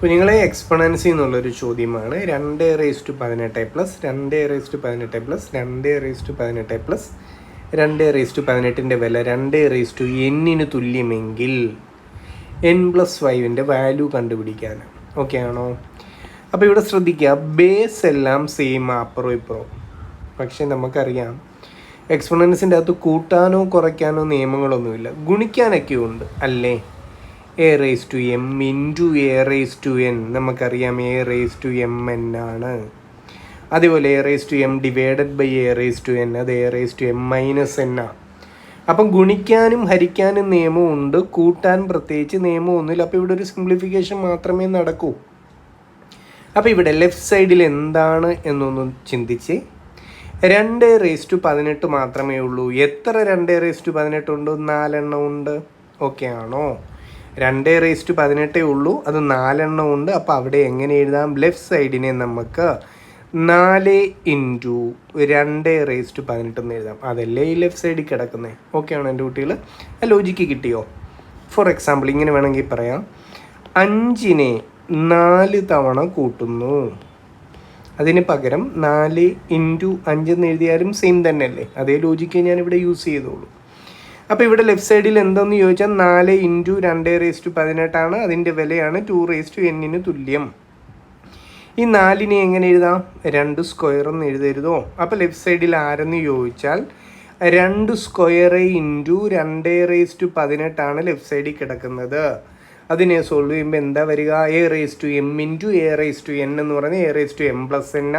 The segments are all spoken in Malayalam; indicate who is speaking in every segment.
Speaker 1: കുഞ്ഞുങ്ങളെ എക്സ്പൊണൻസി എന്നുള്ളൊരു ചോദ്യമാണ്. 2 പ്ലസ് 2 18 പ്ലസ് 2 പ്ലസ് 2 വില 2 തുല്യമെങ്കിൽ n+5 വാല്യൂ കണ്ടുപിടിക്കാൻ. ഓക്കെ ആണോ? അപ്പോൾ ഇവിടെ ശ്രദ്ധിക്കുക, ബേസ് എല്ലാം സെയിം അപ്പുറം ഇപ്പുറം. പക്ഷെ നമുക്കറിയാം എക്സ്പൊണൻസിൻ്റെ അകത്ത് കൂട്ടാനോ കുറയ്ക്കാനോ നിയമങ്ങളൊന്നുമില്ല, ഗുണിക്കാനൊക്കെ ഉണ്ട് അല്ലേ? a⁻m ഇൻറ്റു a⁻n നമുക്കറിയാം a⁻m ആണ്. അതേപോലെ a⁻m ഡിവൈഡഡ് ബൈ a⁻n അത് a⁻m-n ആണ്. അപ്പം ഗുണിക്കാനും ഹരിക്കാനും നിയമമുണ്ട്, കൂട്ടാൻ പ്രത്യേകിച്ച് നിയമമൊന്നുമില്ല. അപ്പോൾ ഇവിടെ ഒരു സിംപ്ലിഫിക്കേഷൻ മാത്രമേ നടക്കൂ. അപ്പോൾ ഇവിടെ ലെഫ്റ്റ് സൈഡിൽ എന്താണ് എന്നൊന്ന് ചിന്തിച്ച് 2 മാത്രമേ ഉള്ളൂ. എത്ര 2 ഉണ്ട്? 4 ഉണ്ട്. ഓക്കെ ആണോ? 2 ഉള്ളൂ, അത് 4 ഉണ്ട്. അപ്പോൾ അവിടെ എങ്ങനെ എഴുതാം? ലെഫ്റ്റ് സൈഡിനെ നമുക്ക് 4 ഇൻറ്റു 2 എന്ന് എഴുതാം. അതല്ലേ ഈ ലെഫ്റ്റ് സൈഡിൽ കിടക്കുന്നത്. ഓക്കെ ആണോ എൻ്റെ കുട്ടികൾ? ആ ലോജിക്ക് കിട്ടിയോ? ഫോർ എക്സാമ്പിൾ ഇങ്ങനെ വേണമെങ്കിൽ പറയാം, 5നെ 4 തവണ കൂട്ടുന്നു. അതിന് പകരം 4 ഇൻറ്റു 5 എന്ന് എഴുതിയാലും സെയിം തന്നെയല്ലേ? അതേ ലോജിക്ക് ഞാനിവിടെ യൂസ് ചെയ്തോളൂ. അപ്പോൾ ഇവിടെ ലെഫ്റ്റ് സൈഡിൽ എന്തെന്ന് ചോദിച്ചാൽ 4 ഇൻറ്റു 2 ആണ്. അതിൻ്റെ വിലയാണ് 2n തുല്യം. ഈ 4നെ എങ്ങനെ എഴുതാം? 2 സ്ക്വയർ എന്ന് എഴുതരുതോ? അപ്പോൾ ലെഫ്റ്റ് സൈഡിൽ ആരെന്ന് ചോദിച്ചാൽ 2 സ്ക്വയർ ഇൻറ്റു 2 ആണ് ലെഫ്റ്റ് സൈഡിൽ കിടക്കുന്നത്. അതിനെ സോൾവ് ചെയ്യുമ്പോൾ എന്താ വരിക? a⁻m ഇൻറ്റു a⁻n എന്ന് പറഞ്ഞാൽ a⁻m+n.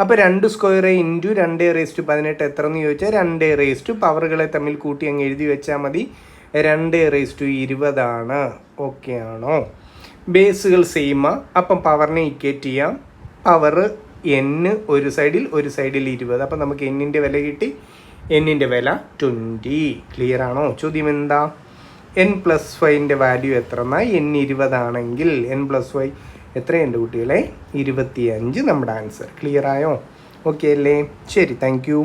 Speaker 1: അപ്പോൾ 2 സ്ക്വയർ ഇൻറ്റു 2 എത്ര എന്ന് ചോദിച്ചാൽ 2 പവറുകളെ തമ്മിൽ കൂട്ടി അങ്ങ് എഴുതി വെച്ചാൽ മതി. 2 ആണ്. ഓക്കെ ആണോ? ബേസുകൾ സെയിമാ. അപ്പം പവറിനെ ഇക്വേറ്റ് ചെയ്യാം. പവർ n ഒരു സൈഡിൽ 20. അപ്പം നമുക്ക് n-ൻ്റെ വില കിട്ടി. n-ൻ്റെ വില 20. ക്ലിയർ ആണോ? ചോദ്യം എന്താ? n+5 വാല്യൂ എത്ര എന്നാൽ n 20 ആണെങ്കിൽ n+5 എത്രയുണ്ട് കുട്ടികളെ? 25 നമ്മുടെ ആൻസർ. ക്ലിയർ ആയോ? ഓക്കെ അല്ലേ? ശരി, താങ്ക് യു.